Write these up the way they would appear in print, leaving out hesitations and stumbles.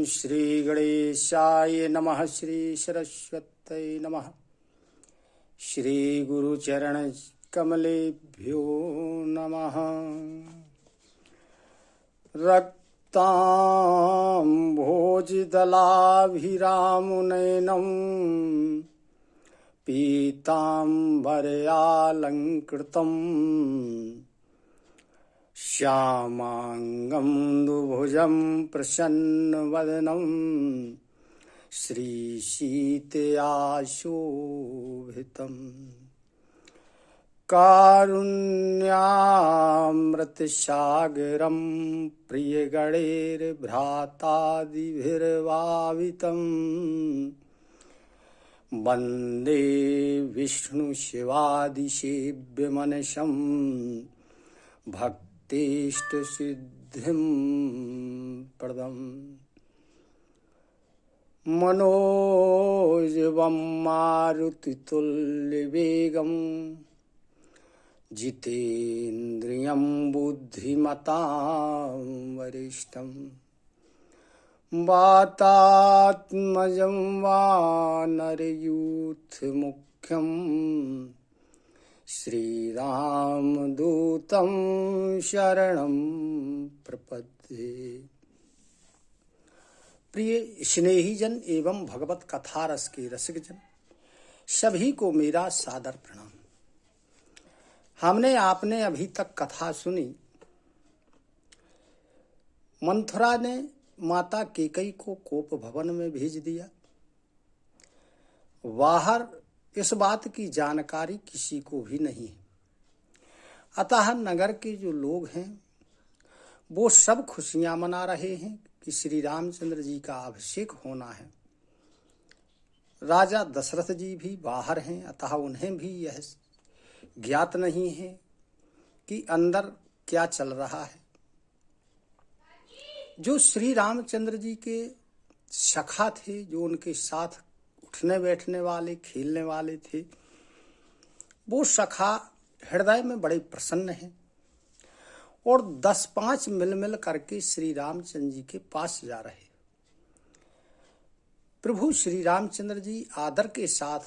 श्री गणेशाय नमः। श्री सरस्वत्यै नमः। श्री गुरुचरण कमलेभ्यो नमः। रक्ताम्भोजदलाभिरामनयनं पीताम्बरयालङ्कृतं श्यामांगं दुभुजं प्रसन्नवदनं श्रीसीतया शोभितम्। कारुण्यामृतसागरं प्रियगणैर्भ्रातादिभिर्भावितं वन्दे विष्णुशिवादिसेव्यमनसं भक्तेष्टसिद्धिं प्रदम्। मनोजवं मारुतितुल्यवेगं जितेन्द्रियं बुद्धिमतां वरिष्ठं वातात्मजं वानरयूथमुख्यं श्रीरामदूतं शरणं प्रपद्ये। प्रिय स्नेहीजन एवं भगवत कथा रस के रसिकजन सभी को मेरा सादर प्रणाम। हमने आपने अभी तक कथा सुनी। मंथरा ने माता केकई को कोप भवन में भेज दिया। बाहर इस बात की जानकारी किसी को भी नहीं है। अतः नगर के जो लोग हैं वो सब खुशियां मना रहे हैं कि श्री रामचंद्र जी का अभिषेक होना है। राजा दशरथ जी भी बाहर हैं, अतः उन्हें भी यह ज्ञात नहीं है कि अंदर क्या चल रहा है। जो श्री रामचंद्र जी के सखा थे, जो उनके साथ उठने बैठने वाले खेलने वाले थे, वो सखा हृदय में बड़े प्रसन्न हैं और 10-5 मिल करके श्री रामचंद्र जी के पास जा रहे। प्रभु श्री रामचंद्र जी आदर के साथ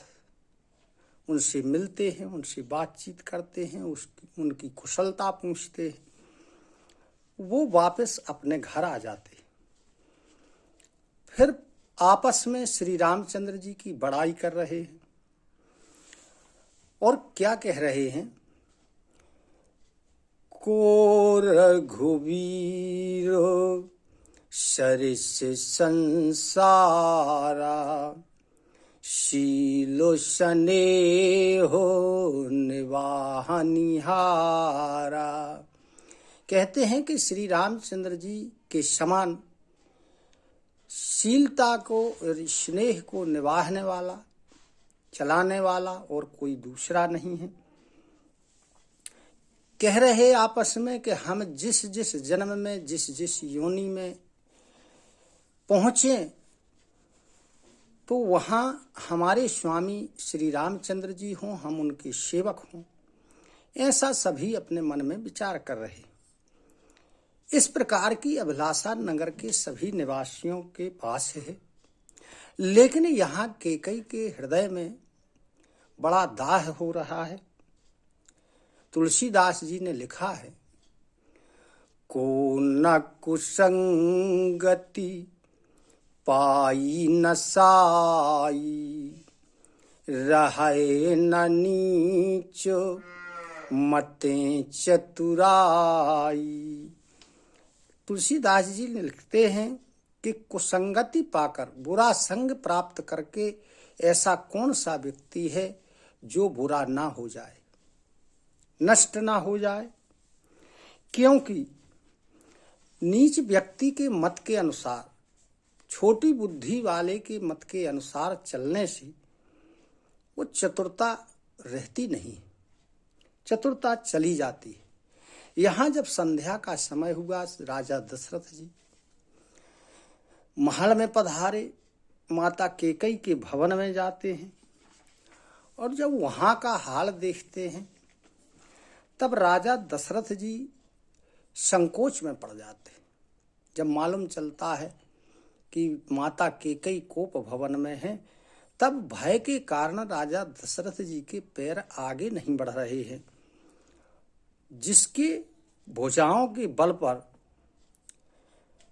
उनसे मिलते हैं, उनसे बातचीत करते हैं, उनकी कुशलता पूछते हैं। वो वापस अपने घर आ जाते। फिर आपस में श्री रामचंद्र जी की बड़ाई कर रहे हैं और क्या कह रहे हैं। को रघुवीर सरिस संसारा शीलो स्नेहो निवाहनिहारा। कहते हैं कि श्री रामचंद्र जी के समान शीलता को और स्नेह को निभाने वाला, चलाने वाला और कोई दूसरा नहीं है। कह रहे आपस में कि हम जिस जिस जन्म में, जिस जिस योनि में पहुंचे तो वहाँ हमारे स्वामी श्री रामचंद्र जी हों, हम उनके सेवक हों, ऐसा सभी अपने मन में विचार कर रहे। इस प्रकार की अभिलाषा नगर के सभी निवासियों के पास है। लेकिन यहाँ केकई के हृदय में बड़ा दाह हो रहा है। तुलसीदास जी ने लिखा है, को न कुसंगति पाई न साई, रहे न नीच मते चतुराई। तुलसीदास जी ने लिखते हैं कि कुसंगति पाकर, बुरा संग प्राप्त करके ऐसा कौन सा व्यक्ति है जो बुरा ना हो जाए, नष्ट ना हो जाए। क्योंकि नीच व्यक्ति के मत के अनुसार, छोटी बुद्धि वाले के मत के अनुसार चलने से वो चतुरता रहती नहीं, चतुरता चली जाती है। यहाँ जब संध्या का समय हुआ, राजा दशरथ जी महल में पधारे, माता केकई के भवन में जाते हैं और जब वहाँ का हाल देखते हैं तब राजा दशरथ जी संकोच में पड़ जाते। जब मालूम चलता है कि माता केकई कोप भवन में है, तब भय के कारण राजा दशरथ जी के पैर आगे नहीं बढ़ रहे हैं। जिसके भुजाओं के बल पर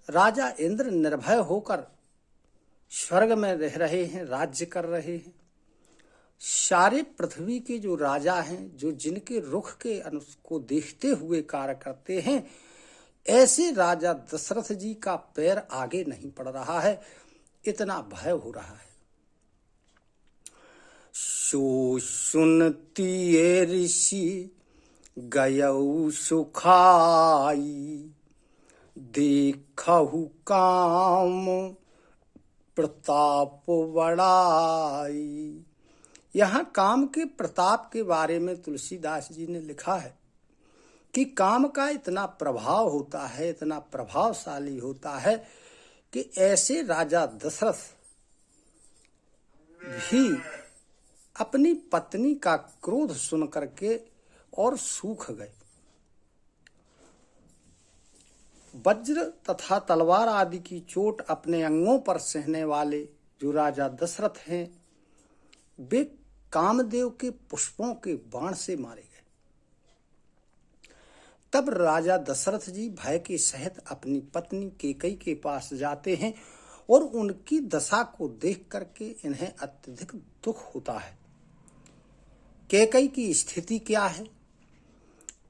राजा इंद्र निर्भय होकर स्वर्ग में रह रहे हैं, राज्य कर रहे हैं। सारे पृथ्वी के जो राजा हैं, जो जिनके रुख के को देखते हुए कार्य करते हैं, ऐसे राजा दशरथ जी का पैर आगे नहीं पड़ रहा है, इतना भय हो रहा है। सो सुनती ऋषि गयऊ सुखाई, देखहु काम प्रताप बड़ाई। यहाँ काम के प्रताप के बारे में तुलसीदास जी ने लिखा है कि काम का इतना प्रभाव होता है, इतना प्रभावशाली होता है कि ऐसे राजा दशरथ भी अपनी पत्नी का क्रोध सुन करके और सूख गए। वज्र तथा तलवार आदि की चोट अपने अंगों पर सहने वाले जो राजा दशरथ हैं, वे कामदेव के पुष्पों के बाण से मारे गए। तब राजा दशरथ जी भय के सहित अपनी पत्नी केकई के पास जाते हैं और उनकी दशा को देख करके इन्हें अत्यधिक दुख होता है। केकई की स्थिति क्या है?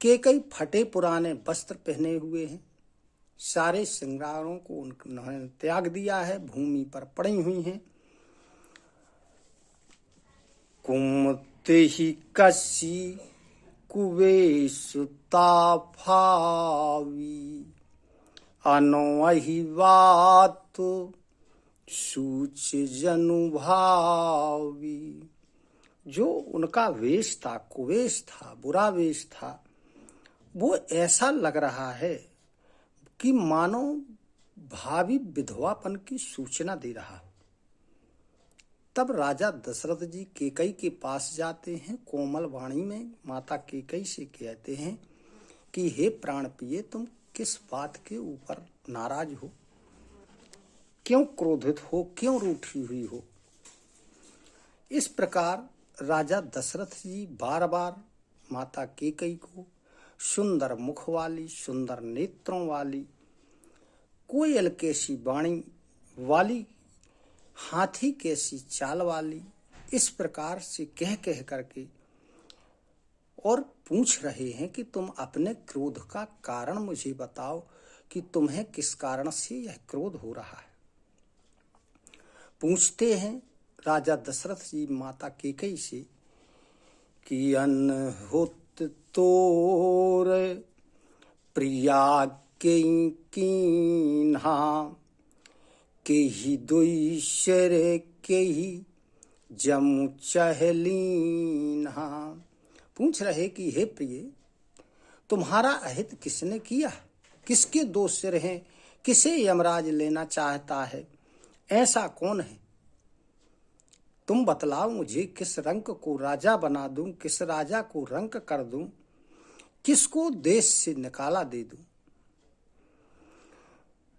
केकई फटे पुराने वस्त्र पहने हुए हैं, सारे श्रृंगारों को उन्होंने त्याग दिया है, भूमि पर पड़ी हुई हैं। कुमते ही कसी कुवेशुता भावी, अनोहि बात सूच जनु भावी। जो उनका वेश था, कुवेश था, बुरा वेश था, वो ऐसा लग रहा है कि मानो भावी विधवापन की सूचना दे रहा। तब राजा दशरथ जी केकई के पास जाते हैं, कोमल वाणी में माता केकई से कहते हैं कि हे प्राण प्रिय, तुम किस बात के ऊपर नाराज हो, क्यों क्रोधित हो, क्यों रूठी हुई हो। इस प्रकार राजा दशरथ जी बार बार माता केकई को सुंदर मुख वाली, सुंदर नेत्रों वाली, कोयल कैसी वाणी वाली, हाथी कैसी चाल वाली, इस प्रकार से कह कह करके और पूछ रहे हैं कि तुम अपने क्रोध का कारण मुझे बताओ कि तुम्हें किस कारण से यह क्रोध हो रहा है। पूछते हैं राजा दशरथ जी माता केकई से कि अनहुत तोर प्रिया के कीन्हा, के ही दुईशर के ही जमु चहलीन्हा। पूछ रहे कि हे प्रिय, तुम्हारा अहित किसने किया? किसके दो सिर हैं? किसे यमराज लेना चाहता है? ऐसा कौन है? तुम बतलाओ मुझे, किस रंक को राजा बना दूं, किस राजा को रंक कर दूं, किसको देश से निकाला दे दूं।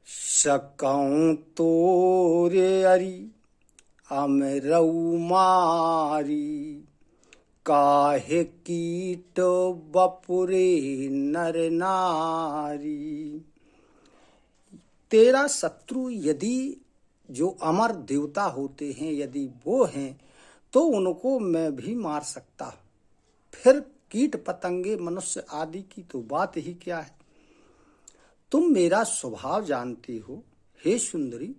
सकऊं तोरे अरि अमरऊ मारी, काहे कीट बपुरे नर नारी। तेरा शत्रु यदि जो अमर देवता होते हैं, यदि वो हैं, तो उनको मैं भी मार सकता हूं। फिर कीट पतंगे मनुष्य आदि की तो बात ही क्या है। तुम मेरा स्वभाव जानती हो हे सुंदरी,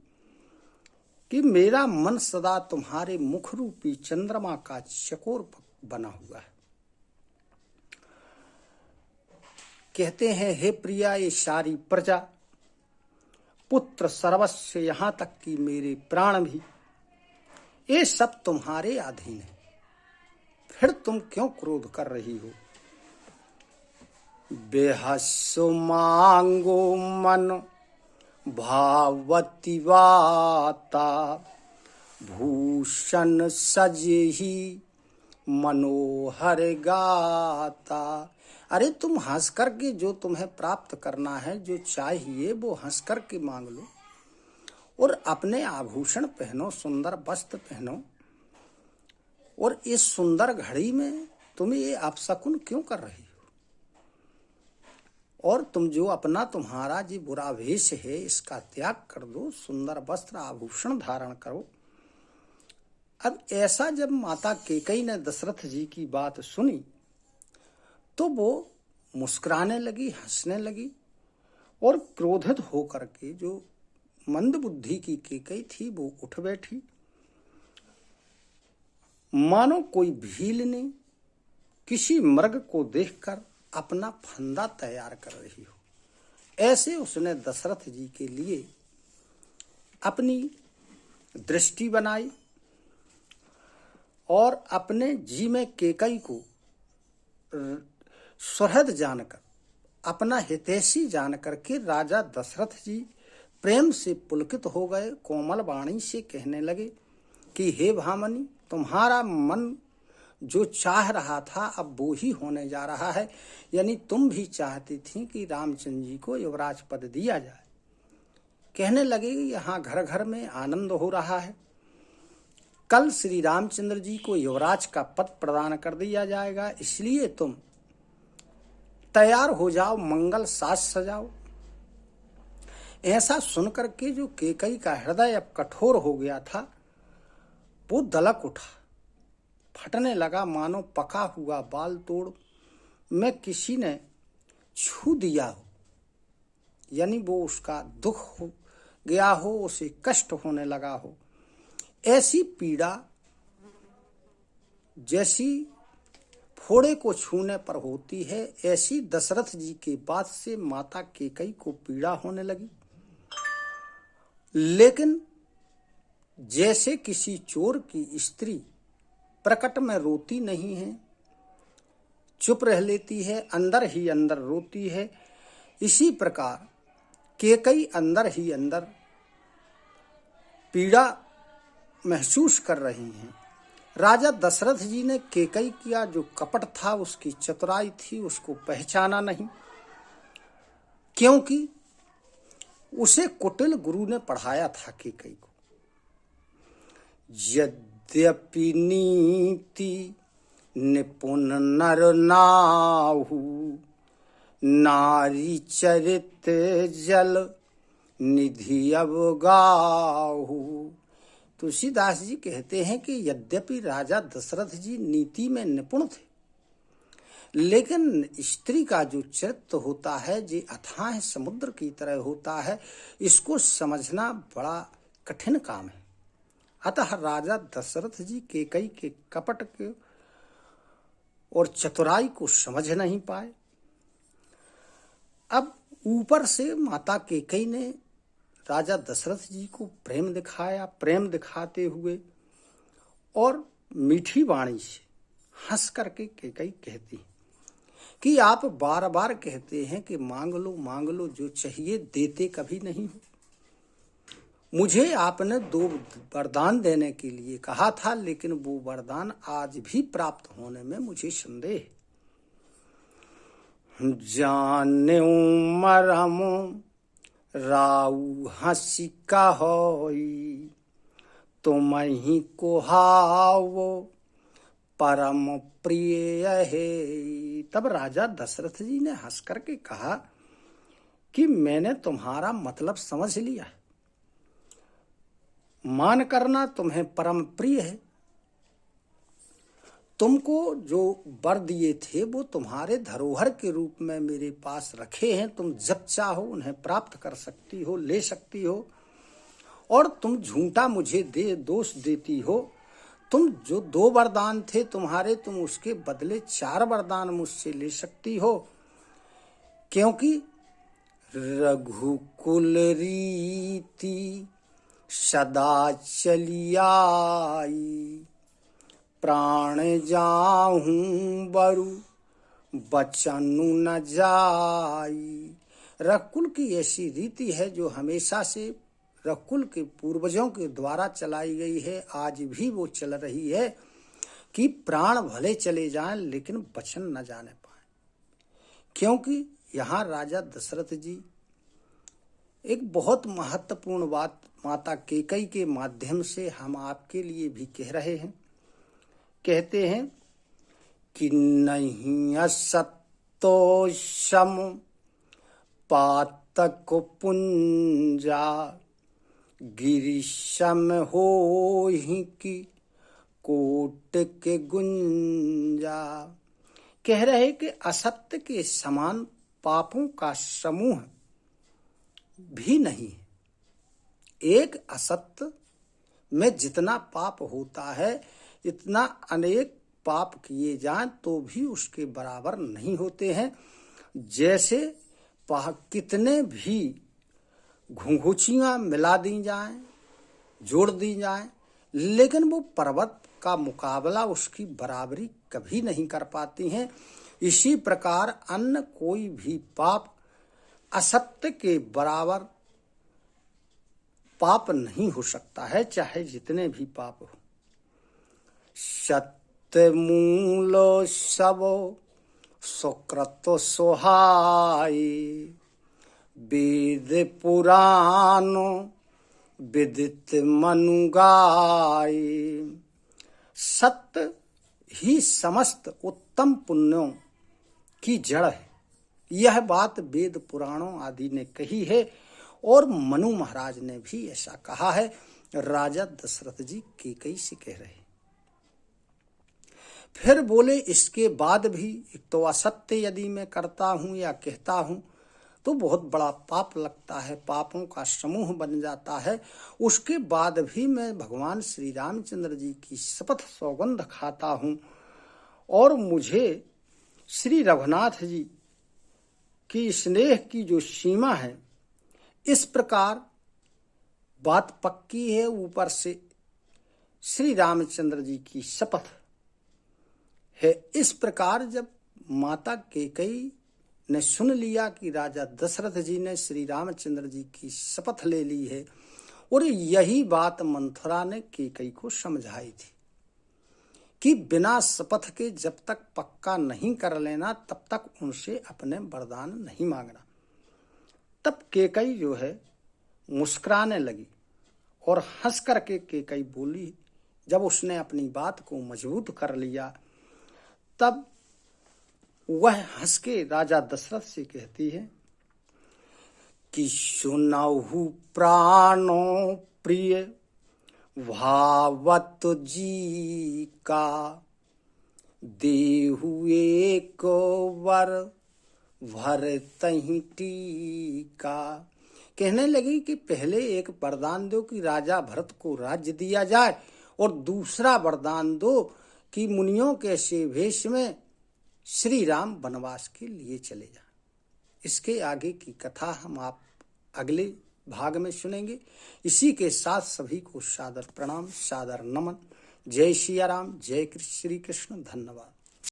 कि मेरा मन सदा तुम्हारे मुख रूपी चंद्रमा का चकोर बना हुआ है। कहते हैं हे प्रिया, ये सारी प्रजा, पुत्र सर्वस्व, यहां तक कि मेरे प्राण भी, ये सब तुम्हारे अधीन है। फिर तुम क्यों क्रोध कर रही हो? बेहसो मांगो मन भावती वाता, भूषण सजही मनोहर गाता। अरे तुम हंस करके जो तुम्हें प्राप्त करना है, जो चाहिए वो हंस करके मांग लो, और अपने आभूषण पहनो, सुंदर वस्त्र पहनो, और इस सुंदर घड़ी में तुम ये अपशकुन क्यों कर रही हो? और तुम जो अपना तुम्हारा जी बुरा वेश है इसका त्याग कर दो, सुंदर वस्त्र आभूषण धारण करो। अब ऐसा जब माता कैकेयी ने दशरथ जी की बात सुनी तो वो मुस्कुराने लगी, हंसने लगी, और क्रोधित होकर के जो मंद बुद्धि की कैकेयी थी वो उठ बैठी, मानो कोई भील ने किसी मृग को देखकर अपना फंदा तैयार कर रही हो। ऐसे उसने दशरथ जी के लिए अपनी दृष्टि बनाई और अपने जी में कैकेयी को सुहृद जानकर, अपना हितैषी जानकर के राजा दशरथ जी प्रेम से पुलकित हो गए। कोमल वाणी से कहने लगे कि हे भामनी, तुम्हारा मन जो चाह रहा था अब वो ही होने जा रहा है। यानी तुम भी चाहती थी कि रामचंद्र जी को युवराज पद दिया जाए। कहने लगे यहाँ घर घर में आनंद हो रहा है, कल श्री रामचंद्र जी को युवराज का पद प्रदान कर दिया जाएगा, इसलिए तुम तैयार हो जाओ, मंगल साज सजाओ। ऐसा सुनकर के जो कैकेयी का हृदय अब कठोर हो गया था वो दलक उठा, फटने लगा, मानो पका हुआ बाल तोड़ में किसी ने छू दिया हो। यानी वो उसका दुख हो गया हो, उसे कष्ट होने लगा हो। ऐसी पीड़ा जैसी फोड़े को छूने पर होती है, ऐसी दशरथ जी के बात से माता कैकेयी को पीड़ा होने लगी। लेकिन जैसे किसी चोर की स्त्री प्रकट में रोती नहीं है, चुप रह लेती है, अंदर ही अंदर रोती है, इसी प्रकार कैकेयी अंदर ही अंदर पीड़ा महसूस कर रही हैं। राजा दशरथ जी ने कैकेयी किया जो कपट था, उसकी चतुराई थी, उसको पहचाना नहीं, क्योंकि उसे कुटिल गुरु ने पढ़ाया था कैकेयी को। यद्यपि नीति निपुण नर नाहु, नारी चरित जल निधि अवगाहु। तुलसीदास जी कहते हैं कि यद्यपि राजा दशरथ जी नीति में निपुण थे, लेकिन स्त्री का जो चरित्र होता है जो अथाह समुद्र की तरह होता है, इसको समझना बड़ा कठिन काम है। अतः राजा दशरथ जी कैकेयी के कपट के और चतुराई को समझ नहीं पाए। अब ऊपर से माता कैकेयी ने राजा दशरथ जी को प्रेम दिखाया, प्रेम दिखाते हुए और मीठी वाणी से हंस करके कैकेयी कहती कि आप बार बार कहते हैं कि मांग लो जो चाहिए, देते कभी नहीं हो। मुझे आपने 2 वरदान देने के लिए कहा था, लेकिन वो वरदान आज भी प्राप्त होने में मुझे संदेह है। जान्यो मरम राउ हंसी कहोई, तुमहि कोहावो परम प्रिय है। तब राजा दशरथ जी ने हंस करके कहा कि मैंने तुम्हारा मतलब समझ लिया, मान करना तुम्हें परम प्रिय है। तुमको जो वर दिए थे वो तुम्हारे धरोहर के रूप में मेरे पास रखे हैं, तुम जब चाहो उन्हें प्राप्त कर सकती हो, ले सकती हो, और तुम झूठा मुझे दोष देती हो। तुम जो 2 वरदान थे तुम्हारे, तुम उसके बदले 4 वरदान मुझसे ले सकती हो, क्योंकि रघुकुल रीति सदा चली आई, प्राण जाहूं बरु बचनु न जाई। रघुकुल की ऐसी रीति है जो हमेशा से रघुकुल के पूर्वजों के द्वारा चलाई गई है, आज भी वो चल रही है कि प्राण भले चले जाएं लेकिन वचन न जाने पाए। क्योंकि यहाँ राजा दशरथ जी एक बहुत महत्वपूर्ण बात माता कैकेयी के माध्यम से हम आपके लिए भी कह रहे हैं। कहते हैं कि नहीं असत्तो सम पातक पुंजा गिरिशम होहि की कोट के गुंजा। कह रहे कि असत्य के समान पापों का समूह भी नहीं है। एक असत्य में जितना पाप होता है, इतना अनेक पाप किए जाएं तो भी उसके बराबर नहीं होते हैं। जैसे कितने भी घुंघुचियां मिला दी जाएं, जोड़ दी जाएं, लेकिन वो पर्वत का मुकाबला, उसकी बराबरी कभी नहीं कर पाती हैं। इसी प्रकार अन्य कोई भी पाप असत्य के बराबर पाप नहीं हो सकता है, चाहे जितने भी पाप हो। सत्य मूल सब सुकृत सोहाई वेद पुराण विदित मनु गाई। सत्य ही समस्त उत्तम पुण्यों की जड़ है। यह बात वेद पुराणों आदि ने कही है और मनु महाराज ने भी ऐसा कहा है। राजा दशरथ जी कैकेयी से कह रहे। फिर बोले इसके बाद भी तो असत्य यदि मैं करता हूं या कहता हूं तो बहुत बड़ा पाप लगता है, पापों का समूह बन जाता है। उसके बाद भी मैं भगवान श्री रामचंद्र जी की शपथ सौगंध खाता हूं और मुझे श्री रघुनाथ जी की स्नेह की जो सीमा है, इस प्रकार बात पक्की है। ऊपर से श्री रामचंद्र जी की शपथ है। इस प्रकार जब माता कैकेयी ने सुन लिया कि राजा दशरथ जी ने श्री रामचंद्र जी की शपथ ले ली है, और यही बात मंथरा ने कैकेयी को समझाई थी कि बिना शपथ के जब तक पक्का नहीं कर लेना तब तक उनसे अपने वरदान नहीं मांगना। तब कैकेयी जो है मुस्कुराने लगी और हंस करके कैकेयी बोली। जब उसने अपनी बात को मजबूत कर लिया तब वह हंस के राजा दशरथ से कहती है कि सुनहु प्राणों प्रिय भावत जी का देहु एक वर भर तही टीका। कहने लगी कि पहले एक वरदान दो कि राजा भरत को राज्य दिया जाए, और दूसरा वरदान दो कि मुनियों के से भेष में श्री राम वनवास के लिए चले जाएं। इसके आगे की कथा हम आप अगले भाग में सुनेंगे। इसी के साथ सभी को सादर प्रणाम, सादर नमन। जय सिया राम, जय श्री कृष्ण, धन्यवाद।